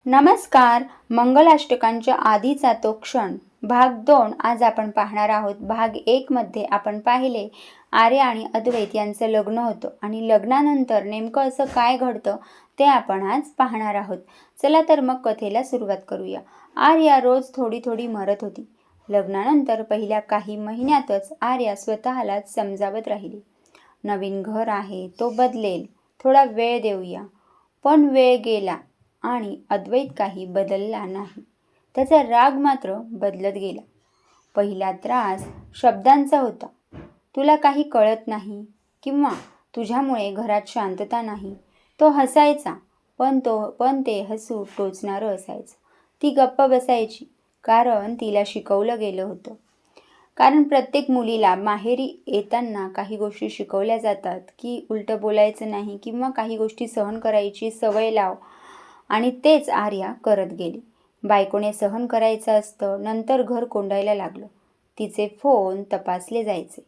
नमस्कार. मंगलाष्टकांच्या आधीचा तो क्षण भाग 2 आज आपण पाहणार आहोत. भाग 1 मध्ये आपण पाहिले आर्या आणि अद्वैत यांचं लग्न होतं आणि लग्नानंतर नेमकं असं काय घडतं ते आपण आज पाहणार आहोत. चला तर मग कथेला सुरुवात करूया. आर्या रोज थोडी थोडी मरत होती. लग्नानंतर पहिल्या काही महिन्यातच आर्या स्वतःलाच समजावत राहिली. नवीन घर आहे, तो बदलेल, थोडा वेळ देऊया. पण वेळ गेला आणि अद्वैत काही बदलला नाही. त्याचा राग मात्र बदलत गेला. पहिला त्रास शब्दांचा होता. तुला काही कळत नाही किंवा तुझ्यामुळे घरात शांतता नाही. तो हसायचा, पण ते हसू टोचणारं असायचं. ती गप्प बसायची, कारण तिला शिकवलं गेलं होतं. कारण प्रत्येक मुलीला माहेरी येताना काही गोष्टी शिकवल्या जातात की उलटं बोलायचं नाही किंवा काही गोष्टी सहन करायची सवय लाव. आणि तेच आर्या करत गेली. बायकोने सहन करायचं असतं. नंतर घर कोंडायला लागलं. तिचे फोन तपासले जायचे.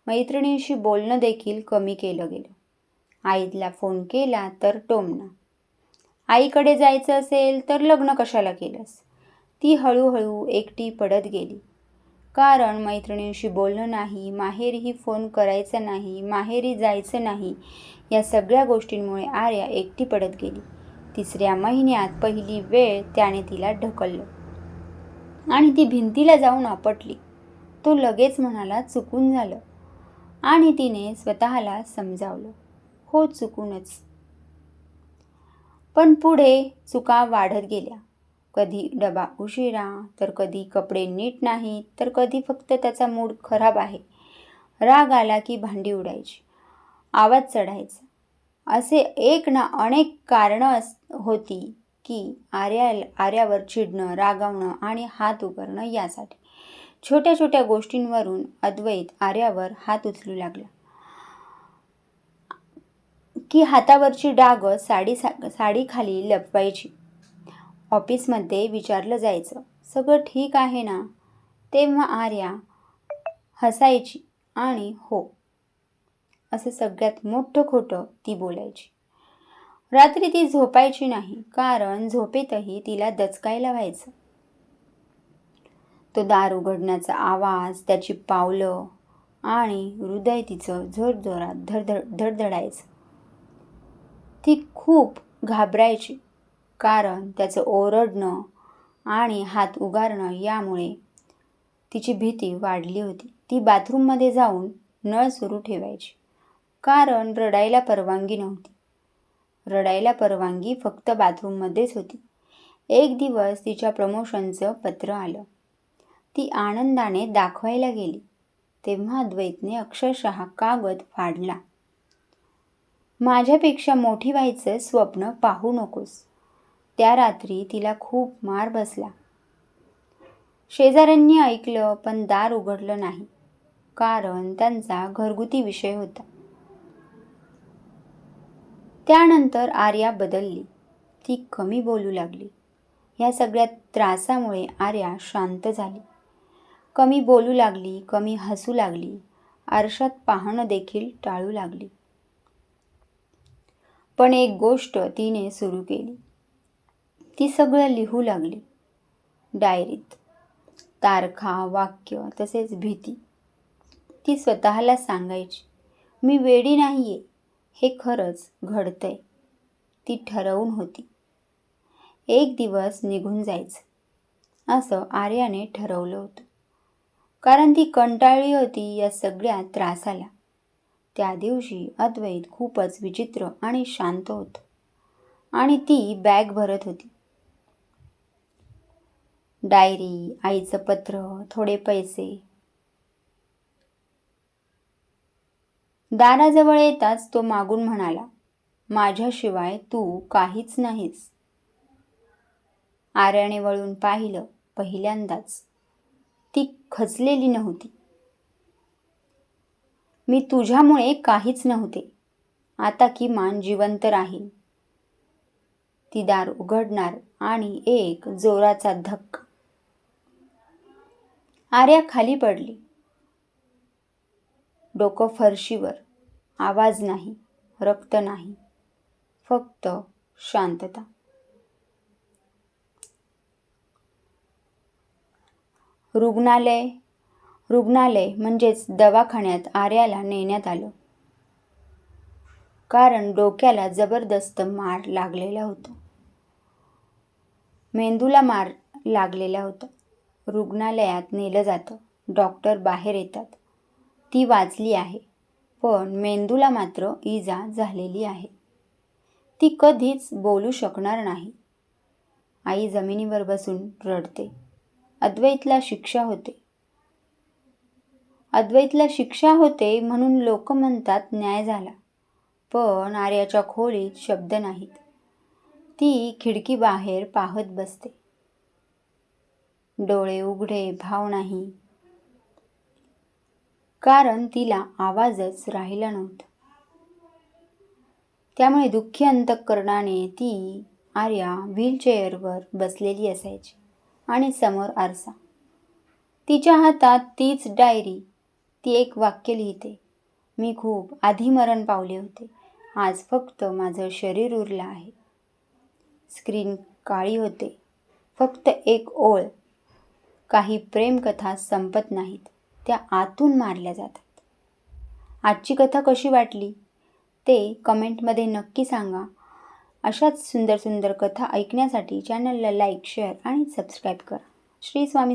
मैत्रिणींशी बोलणं देखील कमी केलं गेलं. आईला फोन केला तर टोमणं. आईकडे जायचं असेल तर लग्न कशाला केलंस. ती हळूहळू एकटी पडत गेली. कारण मैत्रिणींशी बोलणं नाही, माहेरीही फोन करायचा नाही, माहेरी जायचं नाही, या सगळ्या गोष्टींमुळे आर्या एकटी पडत गेली. तिसऱ्या महिन्यात पहिली वेळ त्याने तिला ढकललं आणि ती भिंतीला जाऊन आपटली. तो लगेच म्हणाला, चुकून झालं. आणि तिने स्वतःला समजावलं, हो चुकूनच. पण पुढे चुका वाढत गेल्या. कधी डबा उशिरा, तर कधी कपडे नीट नाहीत, तर कधी फक्त त्याचा मूड खराब आहे. राग आला की भांडी उडायची, आवाज चढायचा. असे एक ना अनेक कारणं होती की आर्यावर चिडणं, रागावणं आणि हात उगारणं यासाठी. छोट्या छोट्या गोष्टींवरून अद्वैत आर्यावर हात उचलू लागला की हातावरची डाग साडी खाली लपवायची. ऑफिसमध्ये विचारलं जायचं, सगळं ठीक आहे ना? तेव्हा आर्या हसायची आणि हो असं सगळ्यात मोठं खोटं ती बोलायची. रात्री ती झोपायची नाही, कारण झोपेतही तिला दचकायला व्हायचं. तो दार उघडण्याचा आवाज, त्याची पावलं आणि हृदय तिचं जोरजोरात धडधडायचं. ती खूप घाबरायची, कारण त्याचं ओरडणं आणि हात उगारणं यामुळे तिची भीती वाढली होती. ती बाथरूममध्ये जाऊन नळ सुरू ठेवायची, कारण रडायला परवानगी नव्हती. रडायला परवानगी फक्त बाथरूममध्येच होती. एक दिवस तिच्या प्रमोशनचं पत्र आलं. ती आनंदाने दाखवायला गेली, तेव्हा अद्वैतने अक्षरशः कागद फाडला. माझ्यापेक्षा मोठी व्हायचं स्वप्न पाहू नकोस. त्या रात्री तिला खूप मार बसला. शेजाऱ्यांनी ऐकलं, पण दार उघडलं नाही, कारण त्यांचा घरगुती विषय होता. त्यानंतर आर्या बदलली. ती कमी बोलू लागली. ह्या सगळ्या त्रासामुळे आर्या शांत झाली. कमी बोलू लागली, कमी हसू लागली, आरशात पाहणं देखील टाळू लागली. पण एक गोष्ट तिने सुरू केली. ती सगळं लिहू लागली डायरीत. तारखा, वाक्य, तसेच भीती. ती स्वतःला सांगायची, मी वेडी नाहीये, हे खरंच घडतंय. ती ठरवून होती, एक दिवस निघून जायचं, असं आर्याने ठरवलं होतं. कारण ती कंटाळली होती या सगळ्या त्रासाला. त्या दिवशी अद्वैत खूपच विचित्र आणि शांत होतं आणि ती बॅग भरत होती. डायरी, आईचं पत्र, थोडे पैसे. दाराजवळ येताच तो मागून म्हणाला, माझ्याशिवाय तू काहीच नाहीस. आर्याने वळून पाहिलं. पहिल्यांदाच ती खचलेली नव्हती. मी तुझ्यामुळे काहीच नव्हते, आता किमान जिवंत राहील. ती दार उघडणार आणि एक जोराचा धक्का. आर्या खाली पडली. डोकं फरशीवर. आवाज नाही, रक्त नाही, फक्त शांतता. रुग्णालय म्हणजेच दवाखान्यात आर्याला नेण्यात आलं, कारण डोक्याला जबरदस्त मार लागलेला होता. मेंदूला मार लागलेला होता. रुग्णालयात नेलं जातं. डॉक्टर बाहेर येतात. ती वाचली आहे, पण मेंदूला मात्र इजा झालेली आहे. ती कधीच बोलू शकणार नाही. आई जमिनीवर बसून रडते. अद्वैतला शिक्षा होते म्हणून लोक म्हणतात न्याय झाला, पण आर्याच्या खोलीत शब्द नाहीत. ती खिडकी बाहेर पाहत बसते. डोळे उघडे, भाव नाही, कारण तिला आवाजच राहिला नव्हता. त्यामुळे दुःखी अंतःकरणाने ती आर्या व्हीलचेअरवर बसलेली असायची आणि समोर आरसा. तिच्या हातात तीच डायरी. ती एक वाक्य लिहिते, मी खूप आधी मरण पावले होते. आज फक्त माझं शरीर उरलं आहे. स्क्रीन काळी होते. फक्त एक ओळ, काही प्रेमकथा संपत नाहीत, त्या आतून मारल्या जातात. आजची कथा कशी वाटली ते कमेंटमध्ये नक्की सांगा. अशाच सुंदर सुंदर कथा ऐकण्यासाठी चॅनलला लाईक, शेअर आणि सबस्क्राईब करा. श्री स्वामी